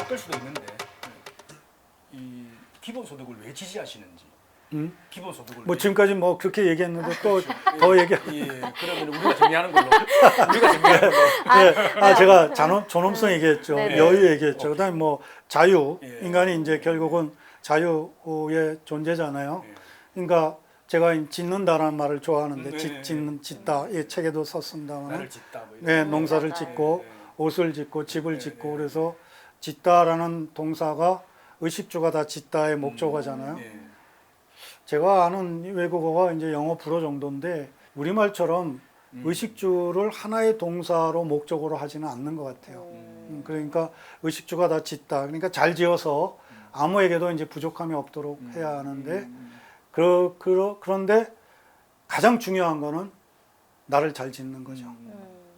뜰 수도 있는데 이 기본소득을 왜 지지하시는지. 기본소득을 뭐 왜 지금까지 뭐 그렇게 얘기했는데 또 더 얘기. 예, 그러면 우리가 정리하는 걸로. 우리가 정리하는 걸로. 네. 제가 존엄성 얘기했죠. 네네. 여유 얘기했죠. 그다음에 뭐 자유. 예. 인간이 이제 결국은 자유의 존재잖아요. 예. 그러니까 제가 짓는다라는 말을 좋아하는데 네. 짓다 이 책에도 썼습니다만 나를 짓다 뭐 이런. 네, 농사를 맞아요. 짓고 네. 옷을 짓고 집을 네, 짓고 네. 그래서 짓다라는 동사가 의식주가 다 짓다의 목적어잖아요. 예. 제가 아는 외국어가 이제 영어 불어 정도인데 우리말처럼 의식주를 하나의 동사로 목적으로 하지는 않는 것 같아요. 그러니까 의식주가 다 짓다. 그러니까 잘 지어서 아무에게도 이제 부족함이 없도록 해야 하는데 그런데 가장 중요한 거는 나를 잘 짓는 거죠.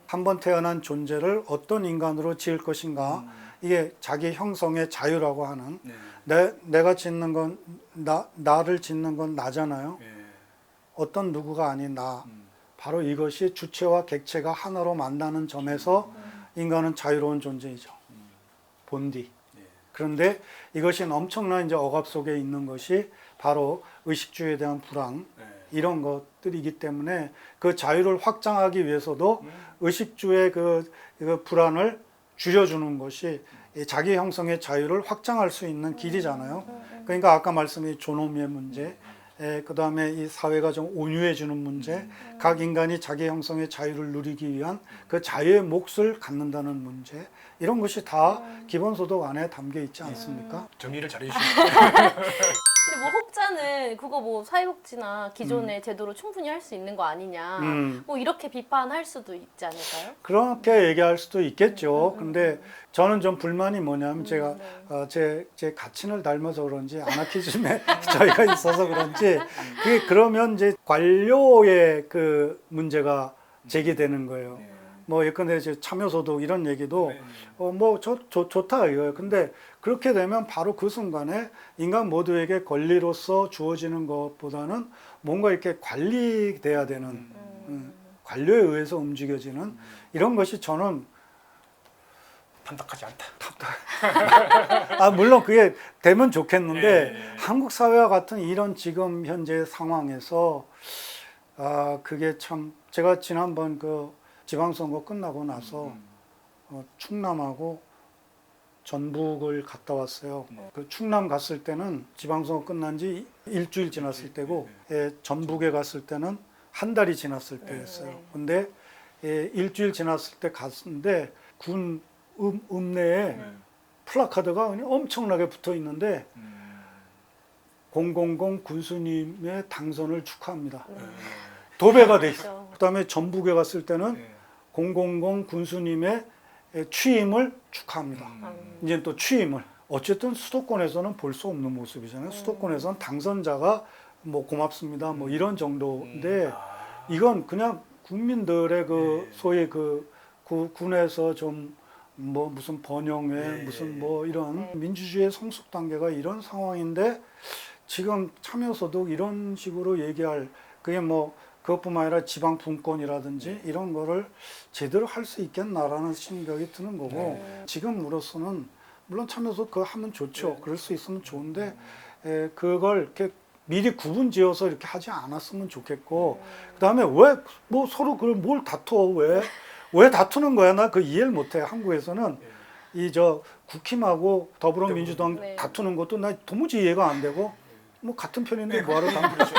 한 번 태어난 존재를 어떤 인간으로 지을 것인가. 이게 자기 형성의 자유라고 하는 네. 내가 짓는 건 나를 짓는 건 나잖아요. 예. 어떤 누구가 아닌 나. 바로 이것이 주체와 객체가 하나로 만나는 점에서 인간은 자유로운 존재이죠. 본디. 예. 그런데 이것이 엄청난 이제 억압 속에 있는 것이 바로 의식주에 대한 불안 예. 이런 것들이기 때문에 그 자유를 확장하기 위해서도 의식주의 그 불안을 줄여주는 것이 이 자기 형성의 자유를 확장할 수 있는 길이잖아요. 그러니까 아까 말씀이 존엄의 문제, 그 다음에 이 사회가 좀 온유해지는 문제, 각 인간이 자기 형성의 자유를 누리기 위한 그 자유의 몫을 갖는다는 문제, 이런 것이 다 기본소득 안에 담겨 있지 않습니까? 정리를 잘 해주시네요. 근데 뭐 혹자는 그거 뭐 사회복지나 기존의 제도로 충분히 할 수 있는 거 아니냐. 뭐 이렇게 비판할 수도 있지 않을까요? 그렇게 얘기할 수도 있겠죠. 근데 저는 좀 불만이 뭐냐면 제가 제 가친을 닮아서 그런지 아나키즘에 저희가 있어서 그런지 그게 그러면 이제 관료의 그 문제가 제기되는 거예요. 뭐 예컨대 이제 참여소득 이런 얘기도 뭐 좋다 이거예요. 근데 그렇게 되면 바로 그 순간에 인간 모두에게 권리로서 주어지는 것보다는 뭔가 이렇게 관리돼야 되는 관료에 의해서 움직여지는 이런 것이 저는 탐탁하지 않다. 물론 그게 되면 좋겠는데 예. 한국 사회와 같은 이런 지금 현재 상황에서 그게 참 제가 지난번 그 지방선거 끝나고 나서 충남하고 전북을 갔다 왔어요. 그 충남 갔을 때는 지방선거 끝난 지 일주일 지났을 때고 전북에 갔을 때는 한 달이 지났을 때였어요. 근데 일주일 지났을 때 갔는데 군 읍내에 플래카드가 그냥 엄청나게 붙어 있는데 000 군수님의 당선을 축하합니다. 도배가 돼 있어요. 그다음에 전북에 갔을 때는 000 군수님의 취임을 축하합니다. 이제 또 취임을 어쨌든 수도권에서는 볼 수 없는 모습이잖아요. 수도권에서는 당선자가 뭐 고맙습니다 뭐 이런 정도인데 이건 그냥 국민들의 그 소위 그 군에서 좀 뭐 무슨 번영회 무슨 뭐 이런 민주주의의 성숙 단계가 이런 상황인데 지금 참여소득 이런 식으로 얘기할 그게 뭐 그것뿐만 아니라 지방 분권이라든지 이런 거를 제대로 할 수 있겠나라는 생각이 드는 거고 지금으로서는 물론 참여소득 그거 하면 좋죠. 그럴 수 있으면 좋은데 그걸 이렇게 미리 구분 지어서 이렇게 하지 않았으면 좋겠고 그다음에 왜 뭐 서로 그걸 뭘 다투어 왜 다투는 거야? 나 그 이해를 못해. 한국에서는 이 국힘하고 더불어민주당 다투는 것도 나 도무지 이해가 안 되고 뭐 같은 편인데 뭐하러 다투죠?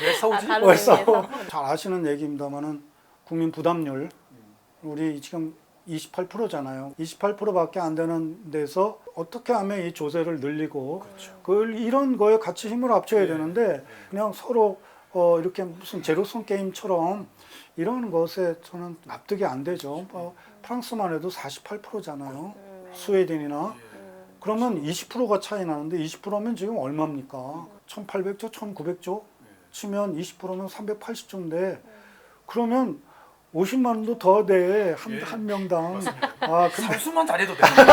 왜 싸우지? 왜 싸워? 잘 아시는 얘기입니다만은 국민 부담률 우리 지금 28%잖아요. 28%밖에 안 되는 데서 어떻게 하면 이 조세를 늘리고 이런 거에 같이 힘을 합쳐야 되는데 그냥 서로 이렇게 무슨 제로섬 게임처럼 이런 것에 저는 납득이 안 되죠. 프랑스만 해도 48%잖아요. 스웨덴이나. 그러면 20%가 차이 나는데 20%면 지금 얼마입니까? 1800조, 1900조 치면 20%면 380조인데 그러면 50만 원도 더 돼. 한 명당. 근데 상수만 잘해도 되는데.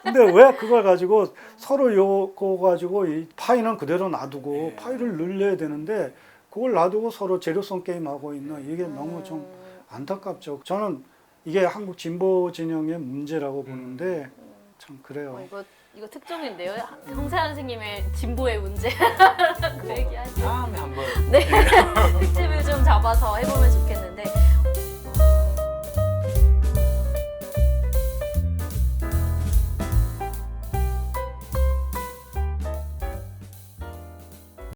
근데 왜 그걸 가지고 서로 요거 가지고 이 파이는 그대로 놔두고 파이를 늘려야 되는데 그걸 놔두고 서로 재료성 게임하고 있는 이게 너무 좀 안타깝죠. 저는 이게 한국 진보 진영의 문제라고 보는데 참 그래요. 이거 특종인데요. 홍세환 선생님의 진보의 문제 그 얘기하죠. 다음에 한번 네 특집을 좀 잡아서 해보면 좋겠네요.